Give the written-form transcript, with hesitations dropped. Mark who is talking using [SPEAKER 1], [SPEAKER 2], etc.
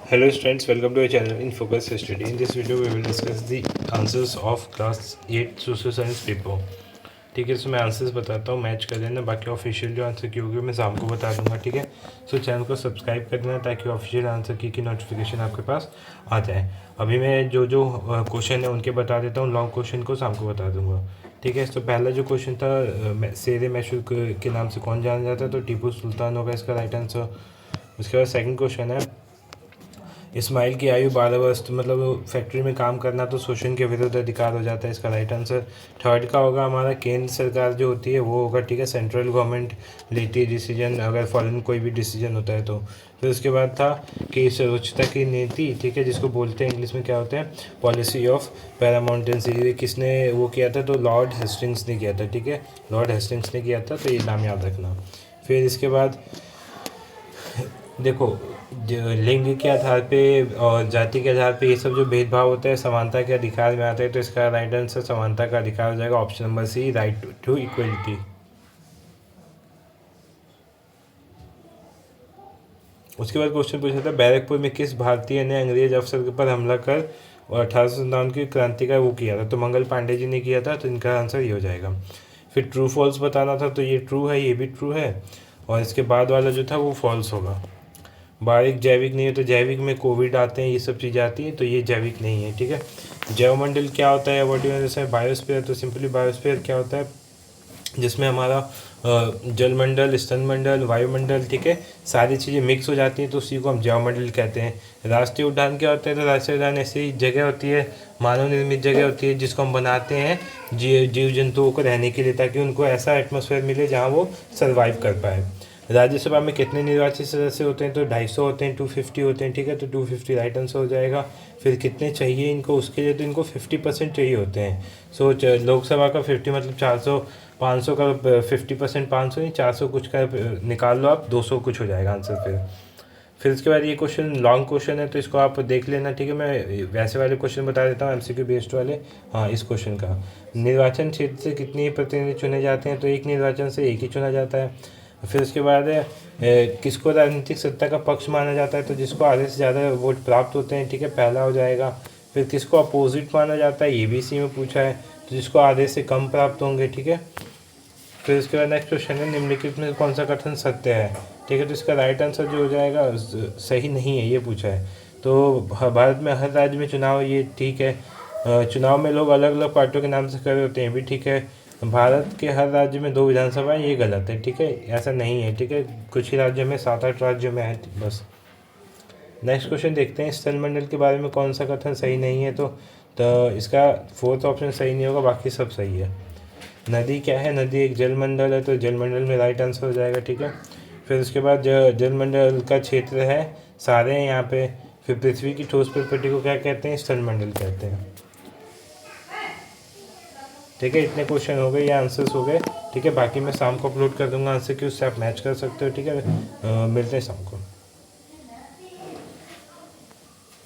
[SPEAKER 1] Hello students, welcome to our channel in Focus Study. In this video we will discuss the answers of class 8 social science paper. ठीक है, सो मैं answers बताता हूँ, match कर लेना। बाकी ऑफिशियल जो आंसर की होगी मैं शाम को बता दूंगा। ठीक है, सो चैनल को सब्सक्राइब कर देना ताकि ऑफिशियल आंसर की नोटिफिकेशन आपके पास आ जाए। अभी मैं जो जो क्वेश्चन है उनके बता देता हूँ, लॉन्ग क्वेश्चन को शाम को बता दूंगा। ठीक है, तो पहला जो क्वेश्चन था, शेर मैशूर के नाम से कौन जाना जाता है, तो टीपू सुल्तान होगा इसका राइट आंसर। उसके बाद सेकंड क्वेश्चन है, इस्माइल की आयु 12 वर्ष, तो मतलब फैक्ट्री में काम करना तो शोषण के विरुद्ध अधिकार हो जाता है, इसका राइट आंसर। थर्ड का होगा हमारा, केंद्र सरकार जो होती है वो होगा। ठीक है, सेंट्रल गवर्नमेंट लेती है डिसीजन अगर फॉरेन कोई भी डिसीजन होता है तो। फिर उसके बाद था कि सर्वोच्चता की नीति, ठीक है, जिसको बोलते हैं इंग्लिश में क्या होते हैं, पॉलिसी ऑफ पैरामाउंटेंसी, किसने वो किया था, तो लॉर्ड हेस्टिंग्स ने किया था। ठीक है, लॉर्ड हेस्टिंग्स ने किया था, तो ये नाम याद रखना। फिर इसके बाद देखो, लिंग के आधार पे और जाति के आधार पे ये सब जो भेदभाव होता है समानता के अधिकार में आता है, तो इसका राइट आंसर समानता का अधिकार हो जाएगा, option number C, right to equality. उसके बाद क्वेश्चन पूछा था, बैरकपुर में किस भारतीय ने अंग्रेज अफसर पर हमला कर और 1857 की क्रांति का वो किया था, तो मंगल पांडे जी ने किया था, तो इनका आंसर ये हो जाएगा। फिर ट्रू फॉल्स बताना था, तो ये ट्रू है, ये भी ट्रू है, और इसके बाद वाला जो था वो फॉल्स होगा। बारीक जैविक नहीं है, तो जैविक में कोविड आते हैं, ये सब चीज़ें आती हैं, तो ये जैविक नहीं है। ठीक है, जैवमंडल क्या होता है, व्हाट यू जैसे बायोस्फीयर, तो सिंपली बायोस्फीयर क्या होता है, जिसमें हमारा जलमंडल, स्तनमंडल, वायुमंडल, ठीक है, सारी चीज़ें मिक्स हो जाती हैं, तो उसी को हम जैवमंडल कहते हैं। राष्ट्रीय उद्यान क्या होता है, तो राष्ट्रीय उद्यान ऐसी जगह होती है, मानव निर्मित जगह होती है, जिसको हम बनाते हैं जीव जंतुओं को रहने के लिए, ताकि उनको ऐसा एटमॉस्फेयर मिले जहाँ वो सर्वाइव कर पाए। राज्यसभा में कितने निर्वाचित सदस्य होते हैं, तो 250 होते हैं, 250 होते हैं। ठीक है, तो 250 राइट आंसर हो जाएगा। फिर कितने चाहिए इनको, उसके लिए तो इनको 50% चाहिए होते हैं। सो लोकसभा का 50 मतलब 400, 500 का 50%, 500 नहीं 400 कुछ का निकाल लो आप, 200 कुछ हो जाएगा आंसर। फिर उसके बाद ये क्वेश्चन लॉन्ग क्वेश्चन है, तो इसको आप देख लेना। ठीक है, मैं वैसे वाले क्वेश्चन बता देता हूँ, एमसीक्यू बेस्ड वाले। हाँ, इस क्वेश्चन का, निर्वाचन क्षेत्र से कितने प्रतिनिधि चुने जाते हैं, तो एक निर्वाचन से एक ही चुना जाता है। फिर उसके बाद किसको राजनीतिक सत्ता का पक्ष माना जाता है, तो जिसको आधे से ज़्यादा वोट प्राप्त होते हैं। ठीक है, पहला हो जाएगा। फिर किसको अपोजिट माना जाता है, ये भी इसी में पूछा है, तो जिसको आधे से कम प्राप्त होंगे। ठीक है, फिर उसके बाद नेक्स्ट क्वेश्चन है, निम्नलिखित में कौन सा कथन सत्य है। ठीक है, तो इसका राइट आंसर जो हो जाएगा, सही नहीं है, ये पूछा है। तो भारत में हर राज्य में चुनाव, ये ठीक है, चुनाव में लोग अलग अलग पार्टियों के नाम से कर रहे होते हैं, भी ठीक है। भारत के हर राज्य में 2 विधानसभाएं, ये गलत है। ठीक है, ऐसा नहीं है। ठीक है, कुछ ही राज्यों में, 7-8 राज्यों में है बस। नेक्स्ट क्वेश्चन देखते हैं, स्थलमंडल के बारे में कौन सा कथन सही नहीं है, तो इसका फोर्थ ऑप्शन सही नहीं होगा, बाकी सब सही है। नदी क्या है, नदी एक जलमंडल है, तो जलमंडल में राइट आंसर हो जाएगा। ठीक है, फिर उसके बाद जलमंडल का क्षेत्र है सारे हैं यहाँ पे। फिर पृथ्वी की ठोस प्रकृति को क्या कहते हैं, स्थलमंडल कहते हैं। ठीक है, इतने क्वेश्चन हो गए, ये आंसर्स हो गए। ठीक है, बाकी मैं शाम को अपलोड कर दूंगा आंसर की, उससे आप मैच कर सकते हो। ठीक है, मिलते हैं शाम को।